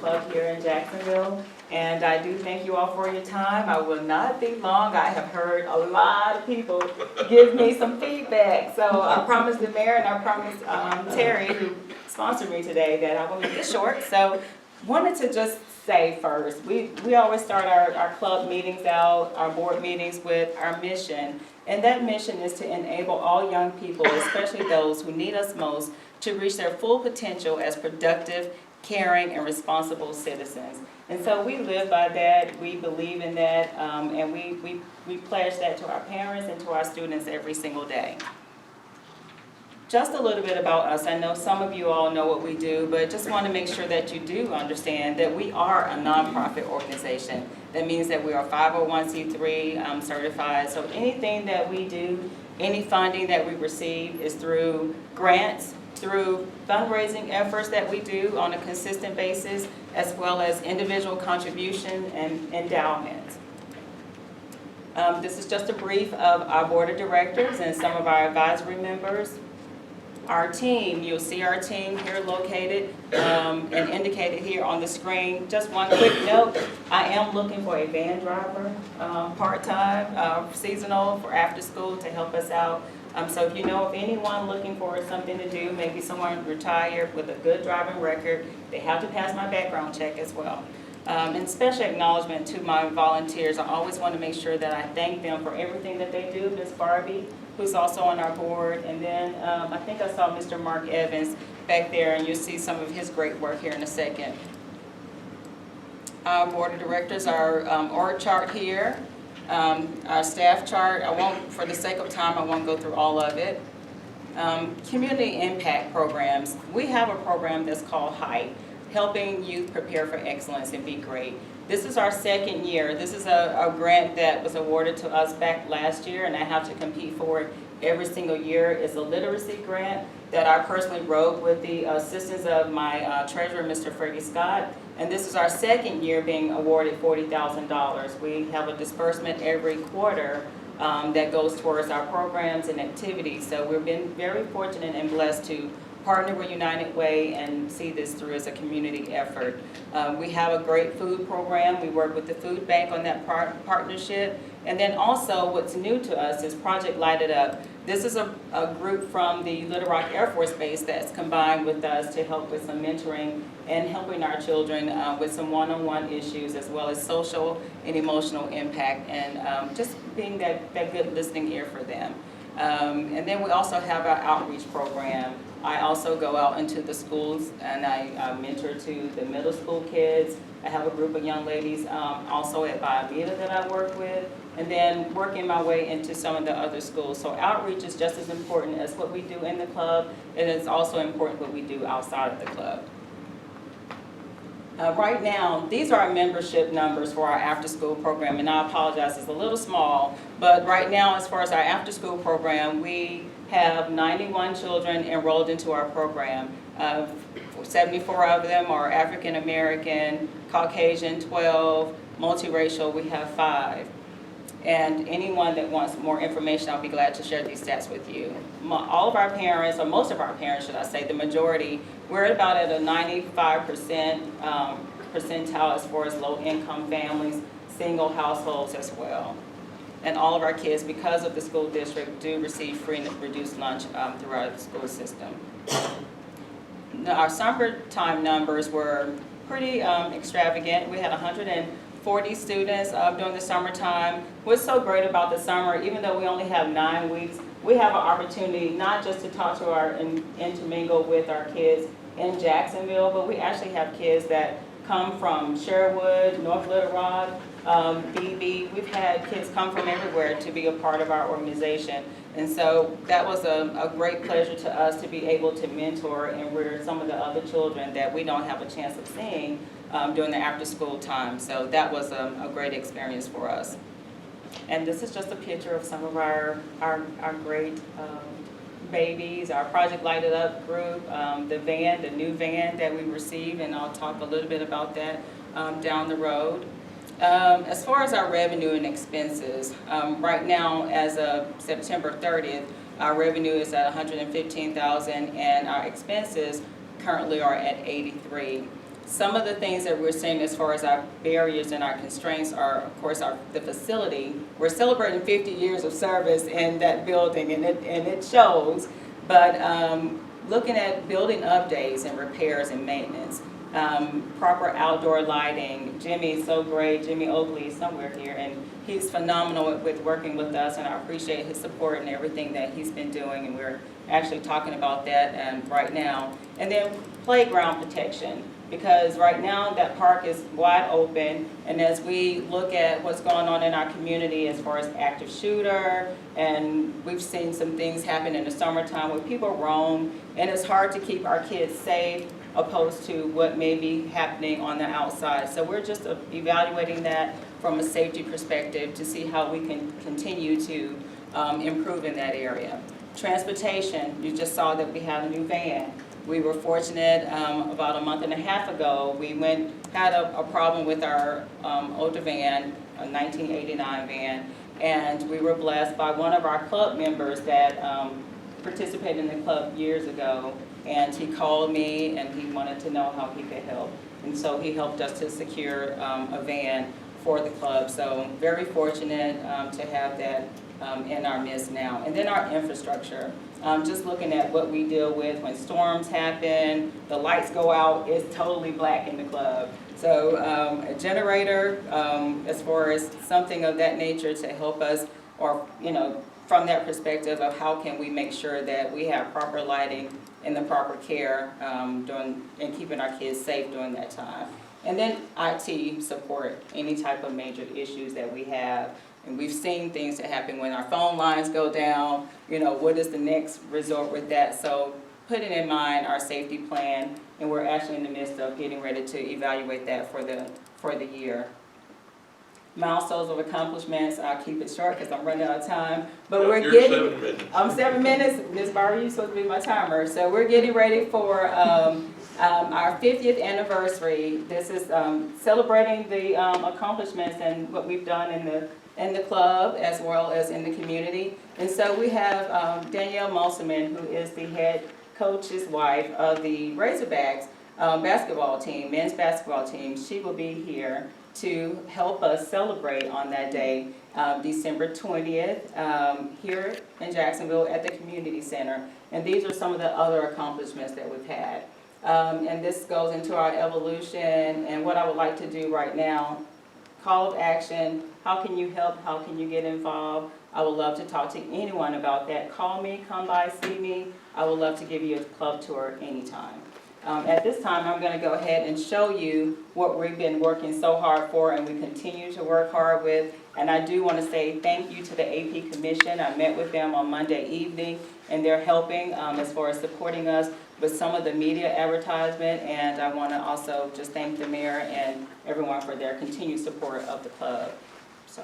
club here in Jacksonville. And I do thank you all for your time. I will not be long. I have heard a lot of people give me some feedback. So I promised the mayor and I promised Terry, who sponsored me today, that I will make it short. So wanted to just say first, we always start our club meetings out, our board meetings with our mission. And that mission is to enable all young people, especially those who need us most, to reach their full potential as productive, caring, and responsible citizens. And so we live by that, we believe in that, and we pledge that to our parents and to our students every single day. Just a little bit about us. I know some of you all know what we do, but just want to make sure that you do understand that we are a nonprofit organization. That means that we are 501c3 certified. So anything that we do, any funding that we receive is through grants, through fundraising efforts that we do on a consistent basis, as well as individual contribution and endowments. This is just a brief of our board of directors and some of our advisory members. Our team, you'll see our team here located and indicated here on the screen. Just one quick note, I am looking for a van driver, part-time, seasonal, for after school to help us out. So if you know of anyone looking for something to do, maybe someone retired with a good driving record, they have to pass my background check as well. And special acknowledgement to my volunteers. I always want to make sure that I thank them for everything that they do. Ms. Barbie, who's also on our board, and then I think I saw Mr. Mark Evans back there, and you'll see some of his great work here in a second. Our board of directors, our org chart here, our staff chart. I won't, for the sake of time, I won't go through all of it. Community impact programs. We have a program that's called HIGHT, Helping Youth Prepare for Excellence and Be Great. This is our second year. This is a grant that was awarded to us back last year, and I have to compete for it every single year. It's a literacy grant that I personally wrote with the assistance of my treasurer, Mr. Freddie Scott. And this is our second year being awarded $40,000. We have a disbursement every quarter that goes towards our programs and activities. So we've been very fortunate and blessed to partner with United Way and see this through as a community effort. We have a great food program. We work with the food bank on that partnership. And then also what's new to us is Project Light It Up. This is a group from the Little Rock Air Force Base that's combined with us to help with some mentoring and helping our children with some one-on-one issues, as well as social and emotional impact, and just being that good listening ear for them. And then we also have our outreach program. I also go out into the schools and I mentor to the middle school kids. I have a group of young ladies also at Biomeda that I work with, and then working my way into some of the other schools. So outreach is just as important as what we do in the club, and it's also important what we do outside of the club. Right now, these are our membership numbers for our after-school program, and I apologize, it's a little small, but right now, as far as our after-school program, we have 91 children enrolled into our program. 74 of them are African American, Caucasian 12, multiracial we have 5. And anyone that wants more information, I'll be glad to share these stats with you. All of our parents, or most of our parents should I say, the majority, we're about at a 95% percentile as far as low-income families, single households as well. And all of our kids, because of the school district, do receive free and reduced lunch throughout the school system. Now, our summertime numbers were pretty extravagant. We had 140 students during the summertime. What's so great about the summer, even though we only have 9 weeks, we have an opportunity not just to talk to our and intermingle with our kids in Jacksonville, but we actually have kids that come from Sherwood, North Little Rock, BB. We've had kids come from everywhere to be a part of our organization. And so that was a great pleasure to us to be able to mentor and rear some of the other children that we don't have a chance of seeing during the after school time. So that was a great experience for us. And this is just a picture of some of our great babies, our Project Light It Up group, the new van that we received, and I'll talk a little bit about that down the road. As far as our revenue and expenses, right now as of September 30th, our revenue is at $115,000 and our expenses currently are at $83,000. some of the things that we're seeing as far as our barriers and our constraints are, of course, the facility. We're celebrating 50 years of service in that building, and it shows. But looking at building updates and repairs and maintenance, proper outdoor lighting. Jimmy's so great. Jimmy Oakley is somewhere here, and he's phenomenal with working with us, and I appreciate his support and everything that he's been doing, and we're actually talking about that right now. And then playground protection, because right now that park is wide open, and as we look at what's going on in our community as far as active shooter, and we've seen some things happen in the summertime where people roam, and it's hard to keep our kids safe opposed to what may be happening on the outside. So we're just evaluating that from a safety perspective to see how we can continue to improve in that area. Transportation, you just saw that we have a new van. We were fortunate about a month and a half ago, we had a problem with our older van, a 1989 van, and we were blessed by one of our club members that participated in the club years ago, and he called me and he wanted to know how he could help. And so he helped us to secure a van for the club. So very fortunate to have that in our midst now. And then our infrastructure. Just looking at what we deal with when storms happen, the lights go out, it's totally black in the club. So a generator, as far as something of that nature to help us, or from that perspective of how can we make sure that we have proper lighting and the proper care and keeping our kids safe during that time. And then IT support, any type of major issues that we have. And we've seen things that happen when our phone lines go down, what is the next resort with that? So putting in mind our safety plan, and we're actually in the midst of getting ready to evaluate that for the year. Milestones of accomplishments, I'll keep it short because I'm running out of time. But No, we're you're getting, 7 minutes. I'm 7 minutes, Ms. Barber, you're supposed to be my timer. So we're getting ready for our 50th anniversary. This is celebrating the accomplishments and what we've done in the club as well as in the community. And so we have Danielle Musselman, who is the head coach's wife of the Razorbacks basketball team, men's basketball team. She will be here to help us celebrate on that day, December 20th, here in Jacksonville at the Community Center. And these are some of the other accomplishments that we've had. And this goes into our evolution, and what I would like to do right now, call of action, how can you help, how can you get involved? I would love to talk to anyone about that. Call me, come by, see me. I would love to give you a club tour anytime. At this time, I'm going to go ahead and show you what we've been working so hard for and we continue to work hard with. And I do want to say thank you to the AP Commission. I met with them on Monday evening, and they're helping as far as supporting us with some of the media advertisement. And I want to also just thank the mayor and everyone for their continued support of the club. So,